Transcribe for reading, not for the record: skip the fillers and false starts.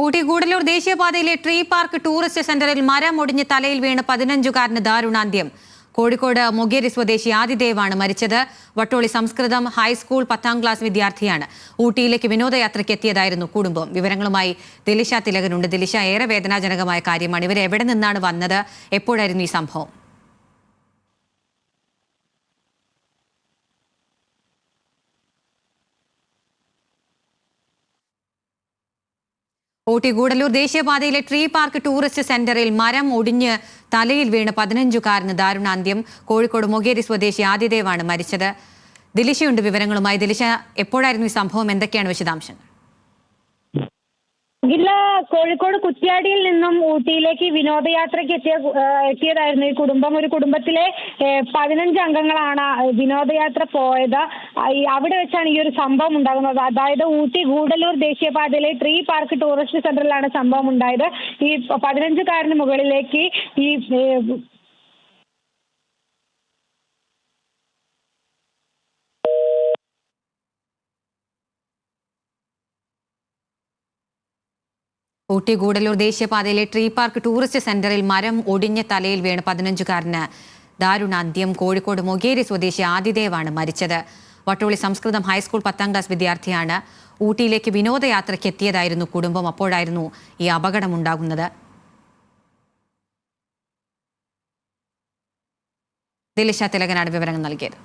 ഊട്ടി ഗൂഡല്ലൂർ ദേശീയപാതയിലെ tree park tourist സെന്ററിൽ മരം ഒടിഞ്ഞ് തലയിൽ വീണ് 15-കാരന് ദാരുണാന്ത്യം. കോഴിക്കോട് മൊകേരി സ്വദേശി ആദിദേവാണ് മരിച്ചത്. വട്ടോളി സംസ്കൃതം ഹൈസ്കൂൾ 10ാം ക്ലാസ് വിദ്യാർത്ഥിയാണ്. ഊട്ടിയിലേക്ക് വിനോദയാത്രയ്ക്ക് എത്തിയതായിരുന്നു കുടുംബം. വിവരങ്ങളുമായി ദിലിഷ തിലകനുണ്ട്. ദിലിഷ, ഏറെ വേദനാജനകമായ കാര്യമാണ്. ഇവർ എവിടെ നിന്നാണ് വന്നത്? എപ്പോഴായിരുന്നു ഈ സംഭവം? ഊട്ടി ഗൂഡല്ലൂർ ദേശീയപാതയിലെ ട്രീ പാർക്ക് ടൂറിസ്റ്റ് സെന്ററിൽ മരം ഒടിഞ്ഞ് തലയിൽ വീണ് 15-കാരന് ദാരുണാന്ത്യം. കോഴിക്കോട് മൊകേരി സ്വദേശി ആദിദേവാണ് മരിച്ചത്. ദിലിഷയുണ്ട് വിവരങ്ങളുമായി. ദിലിഷ, എപ്പോഴായിരുന്നു ഈ സംഭവം? എന്തൊക്കെയാണ് വിശദാംശങ്ങൾ? കോഴിക്കോട് കുറ്റ്യാടിയിൽ നിന്നും ഊട്ടിയിലേക്ക് വിനോദയാത്രയ്ക്ക് എത്തിയതായിരുന്നു ഈ കുടുംബം. ഒരു കുടുംബത്തിലെ 15 അംഗങ്ങളാണ് വിനോദയാത്ര പോയത്. അവിടെ വെച്ചാണ് ഈ ഒരു സംഭവം ഉണ്ടാകുന്നത്. അതായത് ഊട്ടി ഗൂഡല്ലൂർ ദേശീയപാതയിലെ ട്രീ പാർക്ക് ടൂറിസ്റ്റ് സെന്ററിലാണ് സംഭവം ഉണ്ടായത്. ഈ 15-കാരന് മുകളിലേക്ക് ഈ ഊട്ടി ഗൂഡല്ലൂർ ദേശീയപാതയിലെ ട്രീ പാർക്ക് ടൂറിസ്റ്റ് സെന്ററിൽ മരം ഒടിഞ്ഞ് തലയിൽ വീണ് 15-കാരന് ദാരുണാന്ത്യം. കോഴിക്കോട് മൊകേരി സ്വദേശി ആദിദേവാണ് മരിച്ചത്. വട്ടോളി സംസ്കൃതം ഹൈസ്കൂൾ 10ാം ക്ലാസ് വിദ്യാർത്ഥിയാണ്. ഊട്ടിയിലേക്ക് വിനോദയാത്രയ്ക്ക് എത്തിയതായിരുന്നു കുടുംബം. അപ്പോഴായിരുന്നു ഈ അപകടമുണ്ടാകുന്നത്. ദിലിഷ തിലകനാണ് വിവരങ്ങൾ നൽകിയത്.